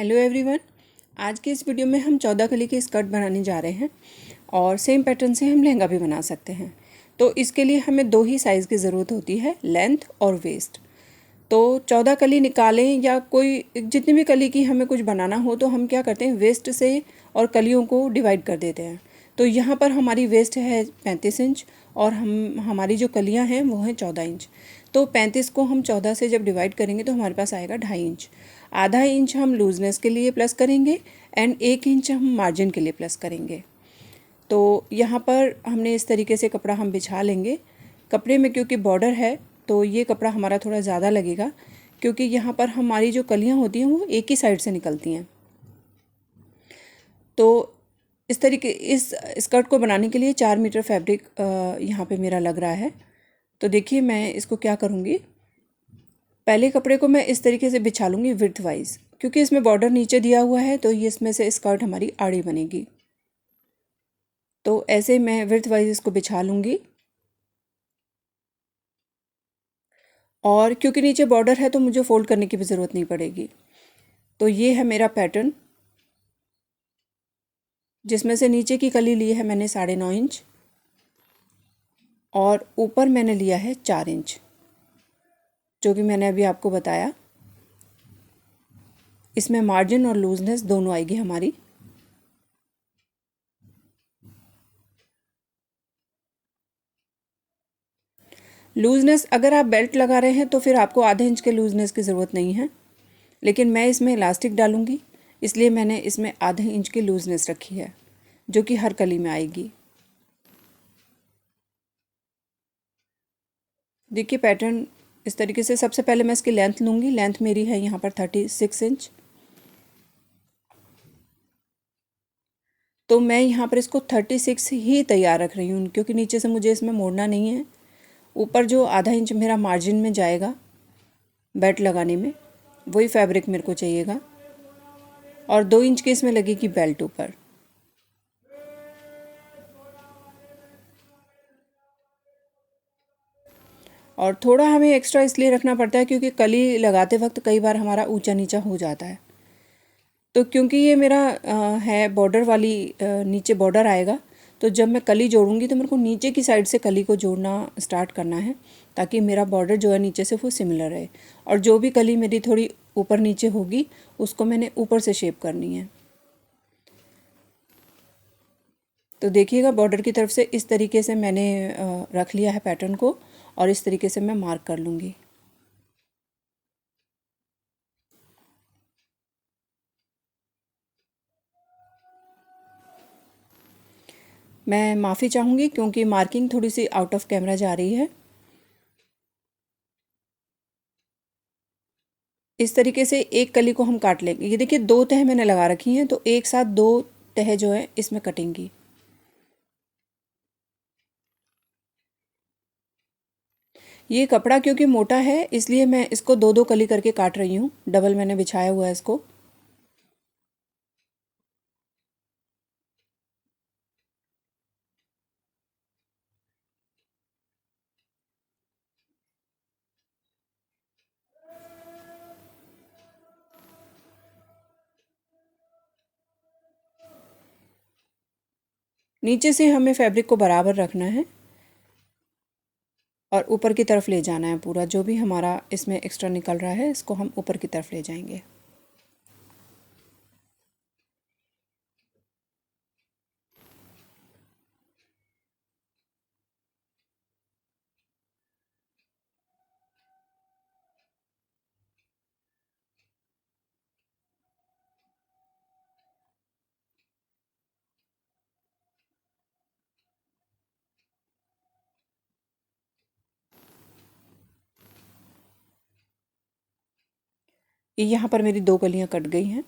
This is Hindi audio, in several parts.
Hello everyone. आज के इस वीडियो में हम 14 कली की स्कर्ट बनाने जा रहे हैं और सेम पैटर्न से हम लहंगा भी बना सकते हैं। तो इसके लिए हमें दो ही साइज़ की ज़रूरत होती है, लेंथ और वेस्ट। तो 14 कली निकालें या कोई जितनी भी कली की हमें कुछ बनाना हो तो हम क्या करते हैं, वेस्ट से और कलियों को डिवाइड कर देते हैं। तो यहाँ पर हमारी वेस्ट है 35 इंच और हमारी जो कलियाँ हैं वो हैं 14 इंच। तो 35 को हम 14 से जब डिवाइड करेंगे तो हमारे पास आएगा 2.5 इंच। आधा इंच हम लूजनेस के लिए प्लस करेंगे एंड 1 इंच हम मार्जिन के लिए प्लस करेंगे। तो यहाँ पर हमने इस तरीके से कपड़ा हम बिछा लेंगे। कपड़े में क्योंकि बॉर्डर है तो ये कपड़ा हमारा थोड़ा ज़्यादा लगेगा, क्योंकि यहाँ पर हमारी जो कलियाँ होती हैं वो एक ही साइड से निकलती हैं। तो इस स्कर्ट को बनाने के लिए 4 मीटर फैब्रिक यहाँ पे मेरा लग रहा है। तो देखिए मैं इसको क्या करूँगी, पहले कपड़े को मैं इस तरीके से बिछा लूँगी विड्थ वाइज, क्योंकि इसमें बॉर्डर नीचे दिया हुआ है तो ये इसमें से स्कर्ट हमारी आड़ी बनेगी। तो ऐसे मैं विड्थ वाइज इसको बिछा लूँगी। और क्योंकि नीचे बॉर्डर है तो मुझे फोल्ड करने की भी ज़रूरत नहीं पड़ेगी। तो ये है मेरा पैटर्न, जिसमें से नीचे की कली ली है मैंने 9.5 इंच और ऊपर मैंने लिया है 4 इंच, जो कि मैंने अभी आपको बताया। इसमें मार्जिन और लूजनेस दोनों आएगी हमारी। लूजनेस अगर आप बेल्ट लगा रहे हैं तो फिर आपको आधे इंच के लूजनेस की ज़रूरत नहीं है, लेकिन मैं इसमें इलास्टिक डालूंगी इसलिए मैंने इसमें आधे इंच की लूजनेस रखी है, जो कि हर कली में आएगी। देखिए पैटर्न इस तरीके से। सबसे पहले मैं इसकी लेंथ लूँगी। लेंथ मेरी है यहाँ पर 36 इंच। तो मैं यहाँ पर इसको 36 ही तैयार रख रही हूँ, क्योंकि नीचे से मुझे इसमें मोड़ना नहीं है। ऊपर जो आधा इंच मेरा मार्जिन में जाएगा बेल्ट लगाने में, वही फैब्रिक मेरे को चाहिएगा। और 2 इंच की इसमें लगेगी बेल्ट ऊपर। और थोड़ा हमें एक्स्ट्रा इसलिए रखना पड़ता है क्योंकि कली लगाते वक्त कई बार हमारा ऊंचा नीचा हो जाता है। तो क्योंकि ये मेरा है बॉर्डर वाली, नीचे बॉर्डर आएगा, तो जब मैं कली जोड़ूंगी तो मेरे को नीचे की साइड से कली को जोड़ना स्टार्ट करना है, ताकि मेरा बॉर्डर जो है नीचे से वो सिमिलर रहे। और जो भी कली मेरी थोड़ी ऊपर नीचे होगी उसको मैंने ऊपर से शेप करनी है। तो देखिएगा बॉर्डर की तरफ से इस तरीके से मैंने रख लिया है पैटर्न को, और इस तरीके से मैं मार्क कर लूँगी। मैं माफ़ी चाहूँगी क्योंकि मार्किंग थोड़ी सी आउट ऑफ कैमरा जा रही है। इस तरीके से एक कली को हम काट लेंगे। ये देखिए 2 तह मैंने लगा रखी हैं, तो एक साथ 2 तह जो है इसमें कटेंगी। ये कपड़ा क्योंकि मोटा है इसलिए मैं इसको 2-2 कली करके काट रही हूँ। डबल मैंने बिछाया हुआ है इसको। नीचे से हमें फैब्रिक को बराबर रखना है और ऊपर की तरफ ले जाना है। पूरा जो भी हमारा इसमें एक्स्ट्रा निकल रहा है इसको हम ऊपर की तरफ ले जाएंगे। ये यहाँ पर मेरी 2 कलियाँ कट गई हैं।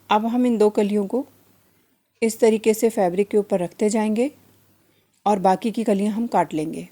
अब हम इन 2 कलियों को इस तरीके से फैब्रिक के ऊपर रखते जाएंगे और बाकी की कलियाँ हम काट लेंगे।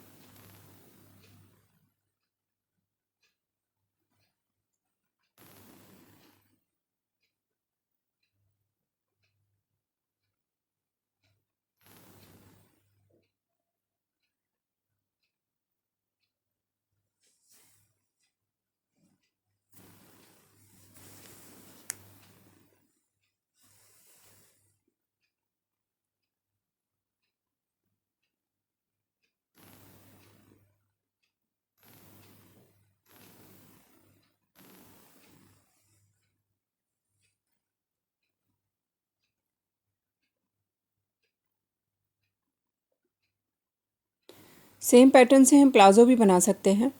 सेम पैटर्न से हम प्लाज़ो भी बना सकते हैं,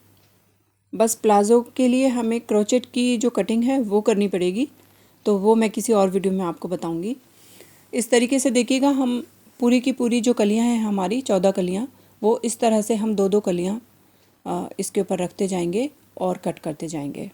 बस प्लाज़ो के लिए हमें क्रोचेट की जो कटिंग है वो करनी पड़ेगी, तो वो मैं किसी और वीडियो में आपको बताऊंगी। इस तरीके से देखिएगा, हम पूरी की पूरी जो कलियां हैं हमारी 14 कलियां, वो इस तरह से हम दो दो कलियां इसके ऊपर रखते जाएंगे और कट करते जाएंगे।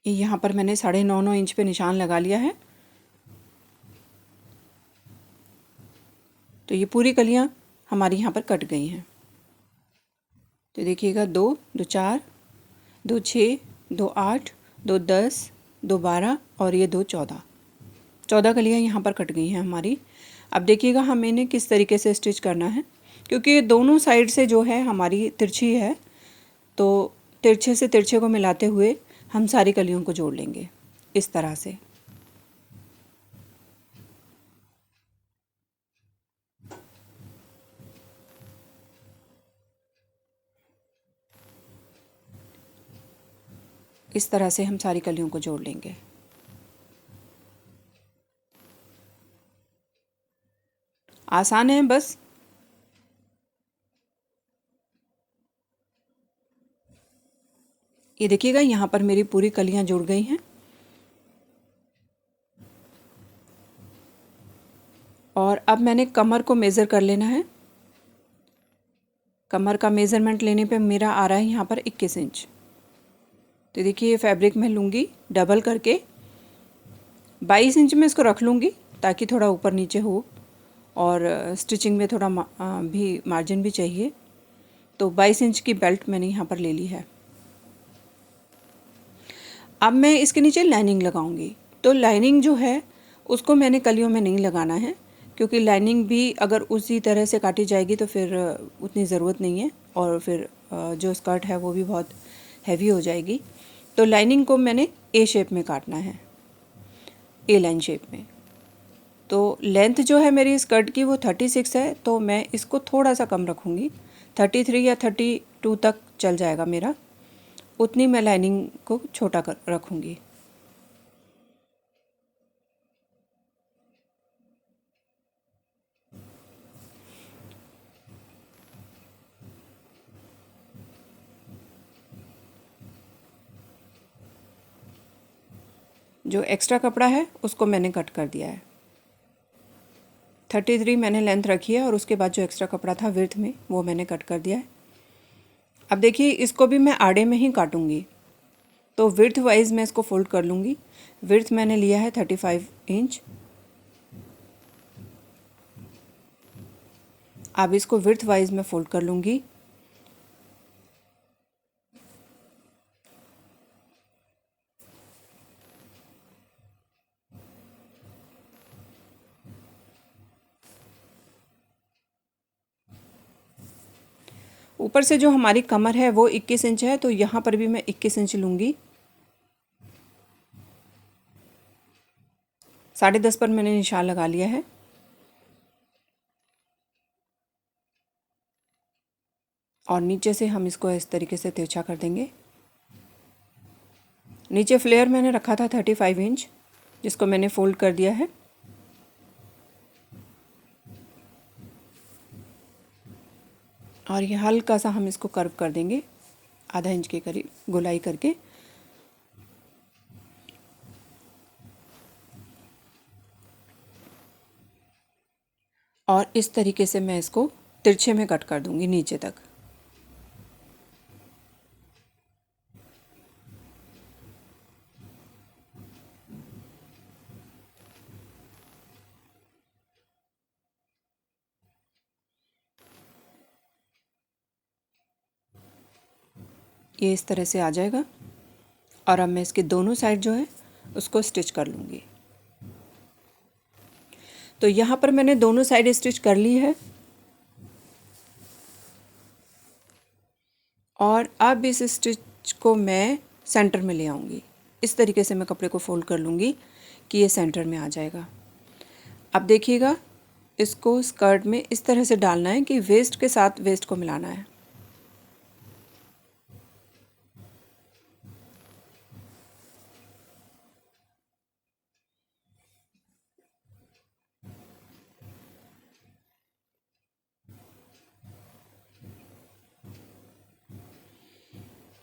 यहाँ पर मैंने 9.5 इंच पे निशान लगा लिया है। तो ये पूरी कलियां हमारी यहाँ पर कट गई हैं। तो देखिएगा, 2 2 4 2 6 2 8 2 10 2 12 और ये 2 14 कलियां यहाँ पर कट गई हैं हमारी। अब देखिएगा हम इन्हें किस तरीके से स्टिच करना है, क्योंकि ये दोनों साइड से जो है हमारी तिरछी है, तो तिरछे से तिरछे को मिलाते हुए हम सारी कलियों को जोड़ लेंगे इस तरह से। इस तरह से हम सारी कलियों को जोड़ लेंगे। आसान है बस। ये देखिएगा, यहाँ पर मेरी पूरी कलियां जुड़ गई हैं। और अब मैंने कमर को मेज़र कर लेना है। कमर का मेज़रमेंट लेने पे मेरा आ रहा है यहाँ पर 21 इंच। तो देखिए, ये फैब्रिक मैं लूँगी डबल करके, 22 इंच में इसको रख लूँगी ताकि थोड़ा ऊपर नीचे हो, और स्टिचिंग में थोड़ा भी मार्जिन भी चाहिए। तो 22 इंच की बेल्ट मैंने यहाँ पर ले ली है। अब मैं इसके नीचे लाइनिंग लगाऊंगी। तो लाइनिंग जो है उसको मैंने कलियों में नहीं लगाना है, क्योंकि लाइनिंग भी अगर उसी तरह से काटी जाएगी तो फिर उतनी ज़रूरत नहीं है, और फिर जो स्कर्ट है वो भी बहुत हैवी हो जाएगी। तो लाइनिंग को मैंने ए शेप में काटना है, ए लाइन शेप में। तो लेंथ जो है मेरी स्कर्ट की वो 36 है, तो मैं इसको थोड़ा सा कम रखूँगी, 33 या 32 तक चल जाएगा मेरा। उतनी मैं लाइनिंग को छोटा कर रखूँगी। जो एक्स्ट्रा कपड़ा है उसको मैंने कट कर दिया है। 33 मैंने लेंथ रखी है, और उसके बाद जो एक्स्ट्रा कपड़ा था विड्थ में वो मैंने कट कर दिया है। अब देखिए, इसको भी मैं आड़े में ही काटूंगी, तो विड्थ वाइज मैं इसको फोल्ड कर लूँगी। विड्थ मैंने लिया है 35 इंच। अब इसको विड्थ वाइज मैं फोल्ड कर लूँगी। ऊपर से जो हमारी कमर है वो 21 इंच है, तो यहाँ पर भी मैं 21 इंच लूँगी। 10.5 पर मैंने निशान लगा लिया है। और नीचे से हम इसको इस तरीके से तिरछा कर देंगे। नीचे फ्लेयर मैंने रखा था 35 इंच, जिसको मैंने फोल्ड कर दिया है। और ये हल्का सा हम इसको कर्व कर देंगे, आधा इंच के करीब गोलाई करके। और इस तरीके से मैं इसको तिरछे में कट कर दूंगी नीचे तक। ये इस तरह से आ जाएगा। और अब मैं इसके दोनों साइड जो है उसको स्टिच कर लूँगी। तो यहाँ पर मैंने दोनों साइड स्टिच कर ली है। और अब इस स्टिच को मैं सेंटर में ले आऊँगी। इस तरीके से मैं कपड़े को फोल्ड कर लूँगी कि ये सेंटर में आ जाएगा। अब देखिएगा, इसको स्कर्ट में इस तरह से डालना है कि वेस्ट के साथ वेस्ट को मिलाना है।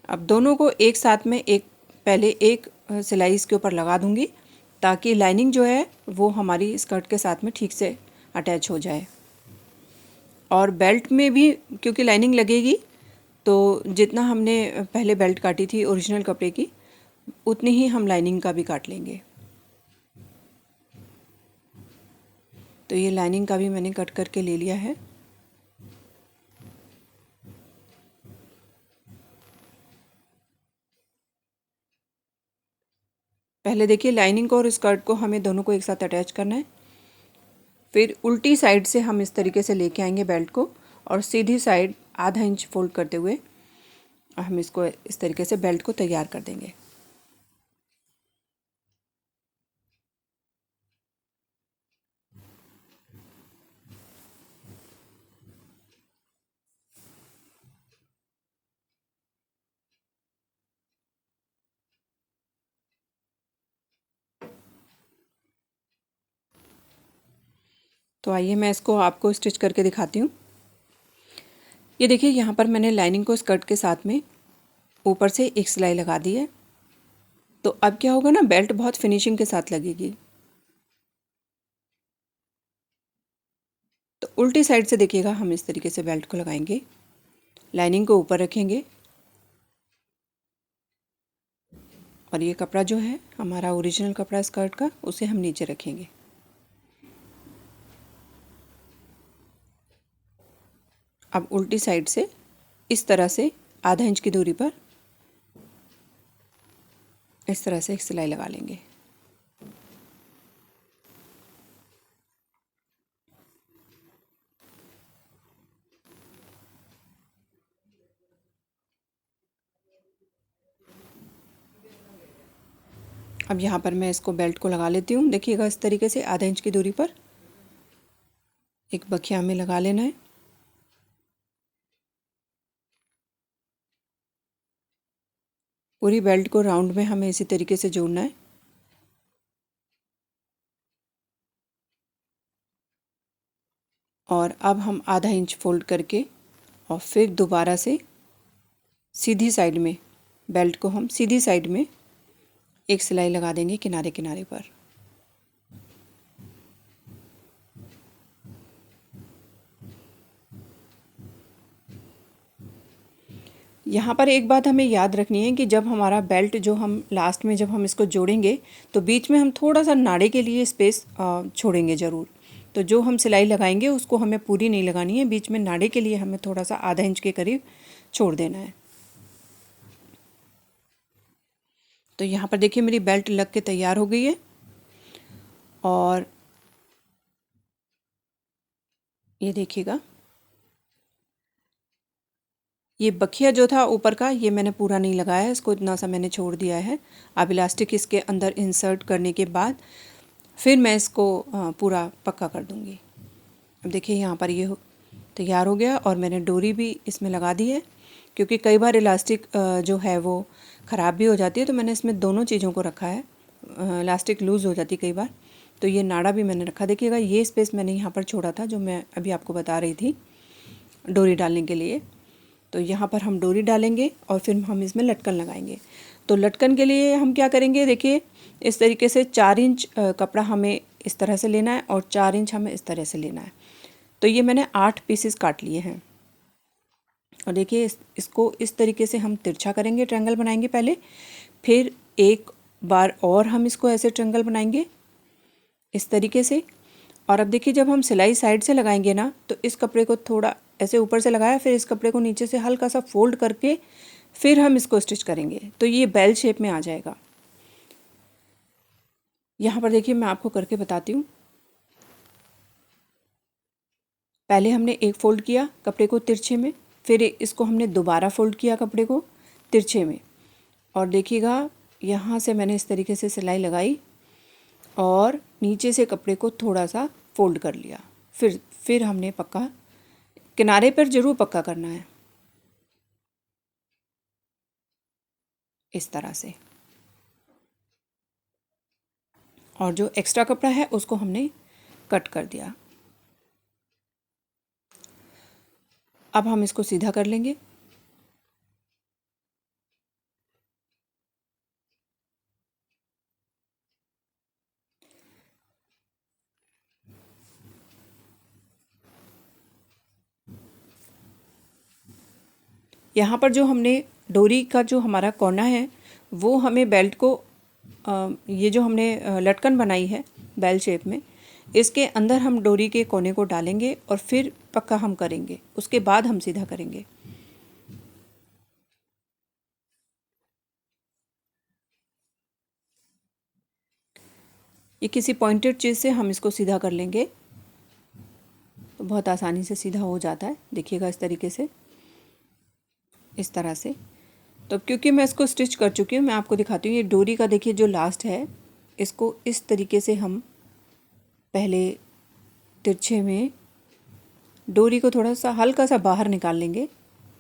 अब दोनों को एक साथ में पहले एक सिलाई इसके ऊपर लगा दूंगी ताकि लाइनिंग जो है वो हमारी स्कर्ट के साथ में ठीक से अटैच हो जाए। और बेल्ट में भी क्योंकि लाइनिंग लगेगी तो जितना हमने पहले बेल्ट काटी थी ओरिजिनल कपड़े की उतनी ही हम लाइनिंग का भी काट लेंगे। तो ये लाइनिंग का भी मैंने कट करके ले लिया है। पहले देखिए लाइनिंग को और स्कर्ट को हमें दोनों को एक साथ अटैच करना है। फिर उल्टी साइड से हम इस तरीके से लेके आएंगे बेल्ट को और सीधी साइड आधा इंच फोल्ड करते हुए हम इसको इस तरीके से बेल्ट को तैयार कर देंगे। तो आइए मैं इसको आपको स्टिच करके दिखाती हूँ। ये देखिए यहाँ पर मैंने लाइनिंग को स्कर्ट के साथ में ऊपर से एक सिलाई लगा दी है। तो अब क्या होगा ना, बेल्ट बहुत फिनिशिंग के साथ लगेगी। तो उल्टी साइड से देखिएगा हम इस तरीके से बेल्ट को लगाएंगे, लाइनिंग को ऊपर रखेंगे और ये कपड़ा जो है हमारा ओरिजिनल कपड़ा स्कर्ट का उसे हम नीचे रखेंगे। अब उल्टी साइड से इस तरह से आधा इंच की दूरी पर इस तरह से एक सिलाई लगा लेंगे। अब यहाँ पर मैं इसको बेल्ट को लगा लेती हूँ। देखिएगा इस तरीके से आधा इंच की दूरी पर एक बखिया में लगा लेना है। पूरी बेल्ट को राउंड में हमें इसी तरीके से जोड़ना है। और अब हम आधा इंच फोल्ड करके और फिर दोबारा से सीधी साइड में बेल्ट को हम सीधी साइड में एक सिलाई लगा देंगे किनारे किनारे पर। यहाँ पर एक बात हमें याद रखनी है कि जब हमारा बेल्ट जो हम लास्ट में जब हम इसको जोड़ेंगे तो बीच में हम थोड़ा सा नाड़े के लिए स्पेस छोड़ेंगे ज़रूर। तो जो हम सिलाई लगाएंगे उसको हमें पूरी नहीं लगानी है, बीच में नाड़े के लिए हमें थोड़ा सा आधा इंच के करीब छोड़ देना है। तो यहाँ पर देखिए मेरी बेल्ट लग के तैयार हो गई है। और ये देखिएगा ये बखिया जो था ऊपर का ये मैंने पूरा नहीं लगाया है, इसको इतना सा मैंने छोड़ दिया है। अब इलास्टिक इसके अंदर इंसर्ट करने के बाद फिर मैं इसको पूरा पक्का कर दूँगी। अब देखिए यहाँ पर ये तैयार हो गया और मैंने डोरी भी इसमें लगा दी है, क्योंकि कई बार इलास्टिक जो है वो ख़राब भी हो जाती है। तो मैंने इसमें दोनों चीज़ों को रखा है, इलास्टिक लूज़ हो जाती कई बार। तो ये नाड़ा भी मैंने रखा। देखिएगा ये स्पेस मैंने यहाँ पर छोड़ा था जो मैं अभी आपको बता रही थी डोरी डालने के लिए। तो यहाँ पर हम डोरी डालेंगे और फिर हम इसमें लटकन लगाएंगे। तो लटकन के लिए हम क्या करेंगे, देखिए इस तरीके से 4 इंच कपड़ा हमें इस तरह से लेना है और 4 इंच हमें इस तरह से लेना है। तो ये मैंने 8 पीसेस काट लिए हैं। और देखिए इसको इस तरीके से हम तिरछा करेंगे, ट्रायंगल बनाएंगे पहले, फिर एक बार और हम इसको ऐसे ट्रायंगल बनाएंगे इस तरीके से। और अब देखिए जब हम सिलाई साइड से लगाएंगे ना तो इस कपड़े को थोड़ा ऐसे ऊपर से लगाया, फिर इस कपड़े को नीचे से हल्का सा फोल्ड करके फिर हम इसको स्टिच करेंगे तो ये बेल शेप में आ जाएगा। यहाँ पर देखिए मैं आपको करके बताती हूँ। पहले हमने एक फ़ोल्ड किया कपड़े को तिरछे में, फिर इसको हमने दोबारा फ़ोल्ड किया कपड़े को तिरछे में। और देखिएगा यहाँ से मैंने इस तरीके से सिलाई लगाई और नीचे से कपड़े को थोड़ा सा फोल्ड कर लिया। फिर हमने पक्का किनारे पर ज़रूर पक्का करना है, इस तरह से। और जो एक्स्ट्रा कपड़ा है उसको हमने कट कर दिया। अब हम इसको सीधा कर लेंगे। यहाँ पर जो हमने डोरी का जो हमारा कोना है वो हमें बेल्ट को ये जो हमने लटकन बनाई है बेल शेप में, इसके अंदर हम डोरी के कोने को डालेंगे और फिर पक्का हम करेंगे, उसके बाद हम सीधा करेंगे। ये किसी पॉइंटेड चीज़ से हम इसको सीधा कर लेंगे तो बहुत आसानी से सीधा हो जाता है। देखिएगा इस तरीके से, इस तरह से। तो क्योंकि मैं इसको स्टिच कर चुकी हूँ, मैं आपको दिखाती हूँ। ये डोरी का देखिए जो लास्ट है, इसको इस तरीके से हम पहले तिरछे में डोरी को थोड़ा सा हल्का सा बाहर निकाल लेंगे,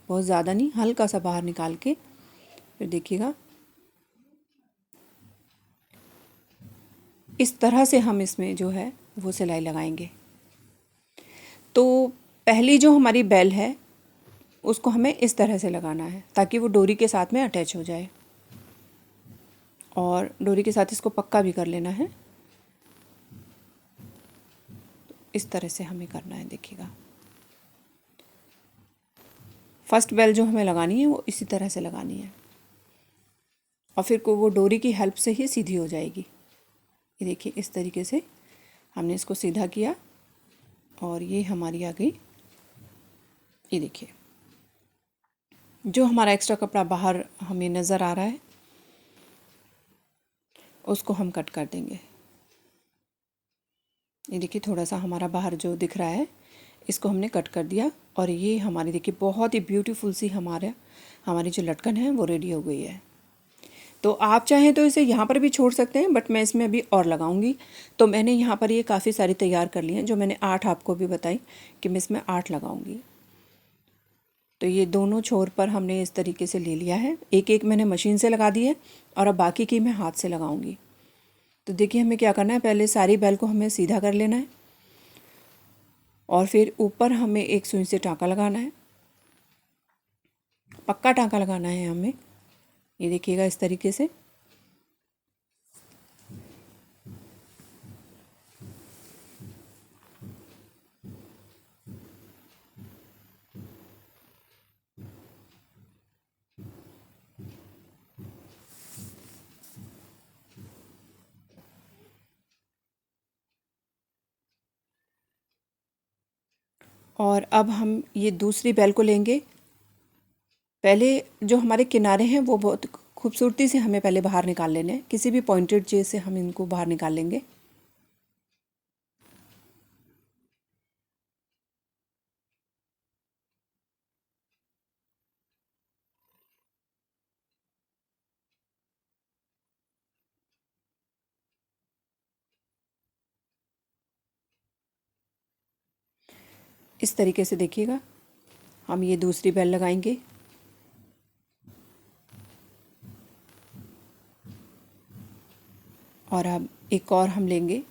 बहुत ज़्यादा नहीं, हल्का सा बाहर निकाल के फिर देखिएगा इस तरह से हम इसमें जो है वो सिलाई लगाएंगे। तो पहली जो हमारी बेल है उसको हमें इस तरह से लगाना है ताकि वो डोरी के साथ में अटैच हो जाए, और डोरी के साथ इसको पक्का भी कर लेना है। इस तरह से हमें करना है। देखिएगा फर्स्ट बेल जो हमें लगानी है वो इसी तरह से लगानी है, और फिर को वो डोरी की हेल्प से ही सीधी हो जाएगी। ये देखिए इस तरीके से हमने इसको सीधा किया और ये हमारी आ गई। ये देखिए जो हमारा एक्स्ट्रा कपड़ा बाहर हमें नज़र आ रहा है उसको हम कट कर देंगे। ये देखिए थोड़ा सा हमारा बाहर जो दिख रहा है इसको हमने कट कर दिया, और ये हमारी देखिए बहुत ही ब्यूटीफुल सी हमारी जो लटकन है वो रेडी हो गई है। तो आप चाहें तो इसे यहाँ पर भी छोड़ सकते हैं, बट मैं इसमें अभी और लगाऊंगी। तो मैंने यहाँ पर ये काफ़ी सारी तैयार कर ली हैं, जो मैंने 8 आपको भी बताई कि मैं इसमें 8 लगाऊंगी। तो ये दोनों छोर पर हमने इस तरीके से ले लिया है, एक एक मैंने मशीन से लगा दी है और अब बाकी की मैं हाथ से लगाऊंगी। तो देखिए हमें क्या करना है, पहले सारी बेल को हमें सीधा कर लेना है और फिर ऊपर हमें एक सुई से टाँका लगाना है, पक्का टाँका लगाना है हमें। ये देखिएगा इस तरीके से। और अब हम ये दूसरी बेल को लेंगे। पहले जो हमारे किनारे हैं वो बहुत खूबसूरती से हमें पहले बाहर निकाल लेने हैं, किसी भी पॉइंटेड चीज़ से हम इनको बाहर निकाल लेंगे। इस तरीके से देखिएगा हम ये दूसरी बेल लगाएंगे और अब एक और हम लेंगे।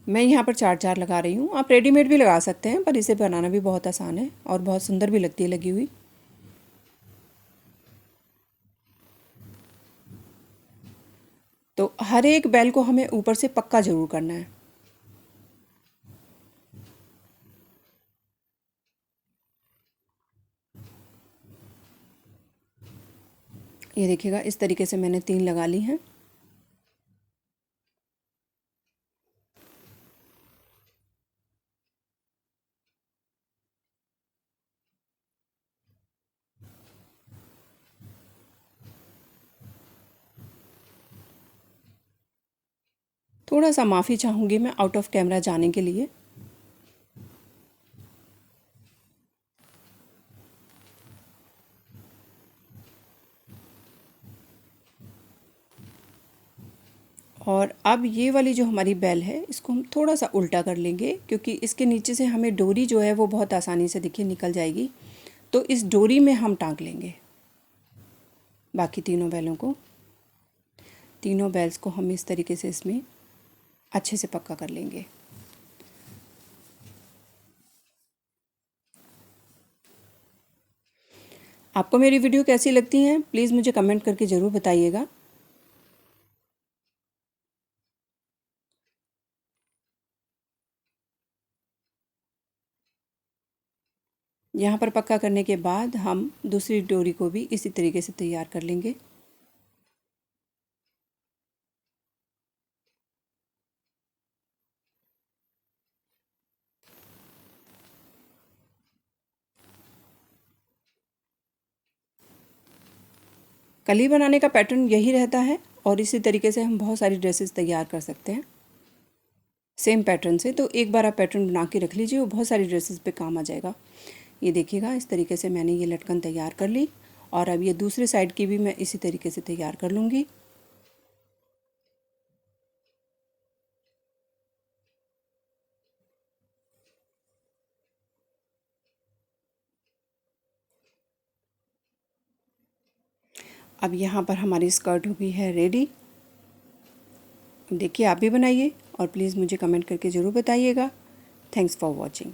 मैं यहाँ पर 4-4 लगा रही हूँ, आप रेडीमेड भी लगा सकते हैं, पर इसे बनाना भी बहुत आसान है और बहुत सुंदर भी लगती है लगी हुई। तो हर एक बेल को हमें ऊपर से पक्का ज़रूर करना है। ये देखिएगा इस तरीके से मैंने 3 लगा ली हैं। थोड़ा सा माफ़ी चाहूँगी मैं आउट ऑफ कैमरा जाने के लिए। और अब ये वाली जो हमारी बेल है इसको हम थोड़ा सा उल्टा कर लेंगे, क्योंकि इसके नीचे से हमें डोरी जो है वो बहुत आसानी से देखिए निकल जाएगी। तो इस डोरी में हम टांग लेंगे बाकी तीनों बेलों को। तीनों बेल्स को हम इस तरीके से इसमें अच्छे से पक्का कर लेंगे। आपको मेरी वीडियो कैसी लगती हैं प्लीज़ मुझे कमेंट करके ज़रूर बताइएगा। यहाँ पर पक्का करने के बाद हम दूसरी डोरी को भी इसी तरीके से तैयार कर लेंगे। कली बनाने का पैटर्न यही रहता है और इसी तरीके से हम बहुत सारी ड्रेसेस तैयार कर सकते हैं सेम पैटर्न से। तो एक बार आप पैटर्न बना के रख लीजिए, वो बहुत सारी ड्रेसेस पे काम आ जाएगा। ये देखिएगा इस तरीके से मैंने ये लटकन तैयार कर ली और अब ये दूसरी साइड की भी मैं इसी तरीके से तैयार कर लूँगी। अब यहाँ पर हमारी स्कर्ट हो गई है रेडी। देखिए आप भी बनाइए और प्लीज़ मुझे कमेंट करके ज़रूर बताइएगा। Thanks for watching.